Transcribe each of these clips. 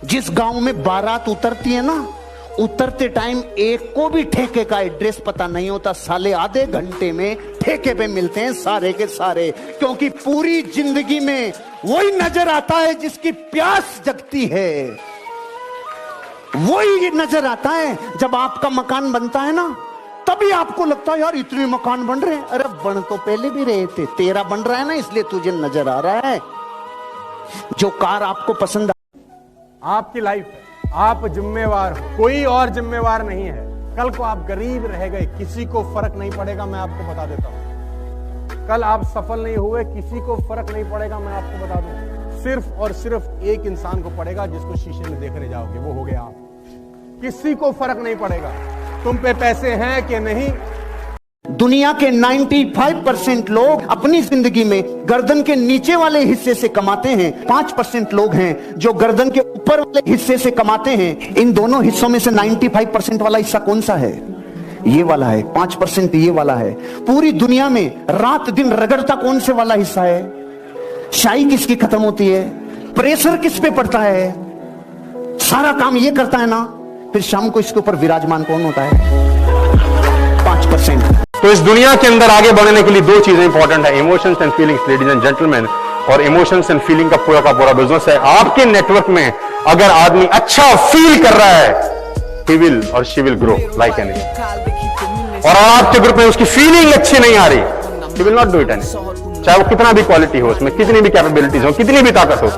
जिस गांव में बारात उतरती है ना, उतरते टाइम एक को भी ठेके का एड्रेस पता नहीं होता, साले आधे घंटे में ठेके पे मिलते हैं सारे के सारे, क्योंकि पूरी जिंदगी में वही नजर आता है जिसकी प्यास जगती है, वही नजर आता है। जब आपका मकान बनता है ना, तभी आपको लगता है यार इतने मकान बन रहे हैं। अरे बन तो पहले भी रहे थे, तेरा बन रहा है ना, इसलिए तुझे नजर आ रहा है। जो कार आपको पसंद, आपकी लाइफ है, आप जिम्मेवार हो, कोई और जिम्मेवार नहीं है। कल को आप गरीब रह गए, किसी को फर्क नहीं पड़ेगा, मैं आपको बता देता हूं। कल आप सफल नहीं हुए, किसी को फर्क नहीं पड़ेगा, मैं आपको बता दूं। सिर्फ और सिर्फ एक इंसान को पड़ेगा जिसको शीशे में देखने जाओगे, वो हो गया आप। किसी को फर्क नहीं पड़ेगा तुम पे पैसे हैं कि नहीं। दुनिया के 95% लोग अपनी जिंदगी में गर्दन के नीचे वाले हिस्से से कमाते हैं, 5% लोग हैं जो गर्दन के ऊपर वाले हिस्से से कमाते हैं। इन दोनों हिस्सों में से 95% वाला हिस्सा कौन सा है? ये वाला है। 5% ये वाला है। पूरी दुनिया में रात दिन रगड़ता कौन से वाला हिस्सा है? शाई किसकी खत्म होती है? प्रेशर किस पे पड़ता है? सारा काम ये करता है ना, फिर शाम को इसके ऊपर विराजमान कौन होता है? 5%। तो इस दुनिया के अंदर आगे बढ़ने के लिए दो चीजें इंपॉर्टेंट है, emotions and feelings, ladies and gentleman. और इमोशंस एंड फीलिंग का पूरा बिजनेस है। आपके नेटवर्क में अगर आदमी अच्छा फील कर रहा है, ही विल और she will grow like anything. और आपके ग्रुप में उसकी फीलिंग अच्छी नहीं आ रही, he will not do it any, चाहे वो कितना भी क्वालिटी हो, उसमें कितनी भी कैपेबिलिटीज हो, कितनी भी ताकत हो।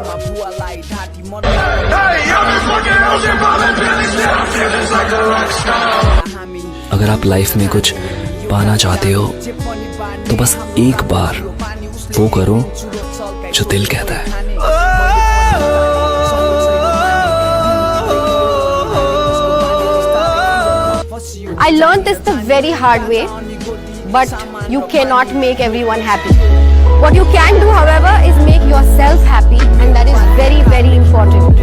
अगर आप लाइफ में कुछ पाना चाहते हो तो बस एक बार वो करो जो दिल कहता है। I learned this the very hard way, but you cannot make everyone happy. What you can do, however, is make yourself happy, and that is very, very important.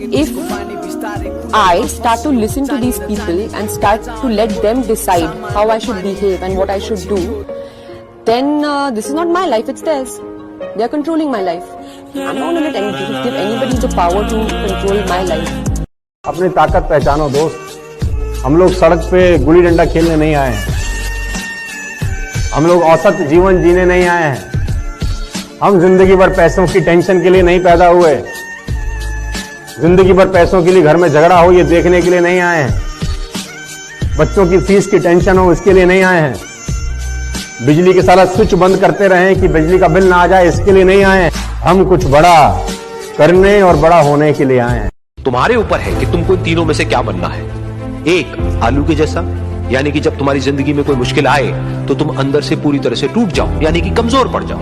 If I start to listen to these people and start to let them decide how I should behave and what I should do, then this is not my life, it's theirs. They are controlling my life. I'm not going to give anybody the power to control my life. अपनी ताकत पहचानो दोस्त। हम लोग सड़क पे गुल्ली डंडा खेलने नहीं आए हैं, हम लोग औसत जीवन जीने नहीं आए हैं, हम जिंदगी भर पैसों की टेंशन के लिए नहीं पैदा हुए, जिंदगी भर पैसों के लिए घर में झगड़ा हो ये देखने के लिए नहीं आए हैं, बच्चों की फीस की टेंशन हो इसके लिए नहीं आए हैं, बिजली के सारा स्विच बंद करते रहें कि बिजली का बिल ना आ जाए इसके लिए नहीं आए हैं। हम कुछ बड़ा करने और बड़ा होने के लिए आए हैं। तुम्हारे ऊपर है कि तुमको इन तीनों में से क्या बनना है। एक, आलू के जैसा, यानी कि जब तुम्हारी जिंदगी में कोई मुश्किल आए तो तुम अंदर से पूरी तरह से टूट जाओ, यानी कि कमजोर पड़ जाओ।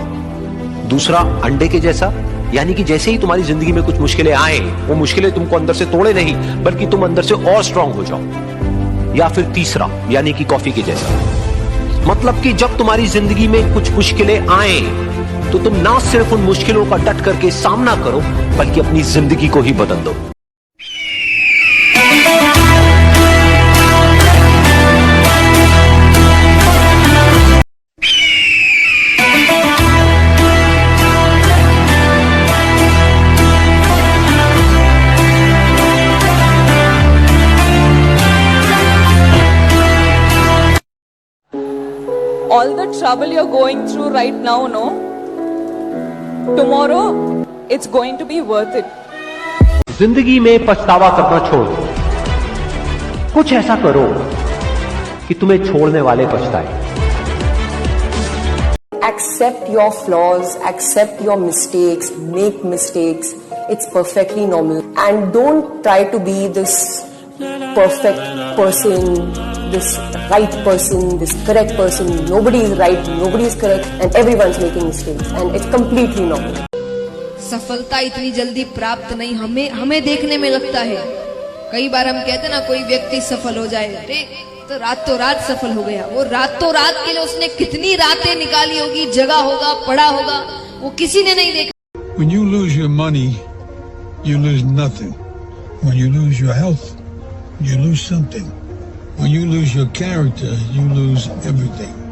दूसरा, अंडे के जैसा, यानी कि जैसे ही तुम्हारी जिंदगी में कुछ मुश्किलें आए, वो मुश्किलें तुमको अंदर से तोड़े नहीं, बल्कि तुम अंदर से और स्ट्रांग हो जाओ। या फिर तीसरा, यानी कि कॉफी के जैसा, मतलब कि जब तुम्हारी जिंदगी में कुछ मुश्किलें आए तो तुम ना सिर्फ उन मुश्किलों का डट करके सामना करो, बल्कि अपनी जिंदगी को ही बदल दो। All the trouble you're going through right now, no? Tomorrow, it's going to be worth it. जिंदगी में पछतावा करना छोड़ दो। कुछ ऐसा करो कि तुम्हें छोड़ने वाले पछताए। Accept your flaws, accept your mistakes, make mistakes. It's perfectly normal. And don't try to be this perfect person, this right person, this correct person. Nobody is right, nobody is correct, and everyone's making mistakes. And it's completely normal. सफलता इतनी जल्दी प्राप्त नहीं हमें देखने में लगता है कई बार हम कहते ना कोई व्यक्ति सफल हो जाए, अरे तो रातों रात सफल हो गया। वो रातों रात के लिए उसने कितनी रातें निकाली होगी, जगा होगा, पढ़ा होगा, वो किसी ने नहीं देखा। When you lose your money, you lose nothing. When you lose your health, you lose something. When you lose your character, you lose everything.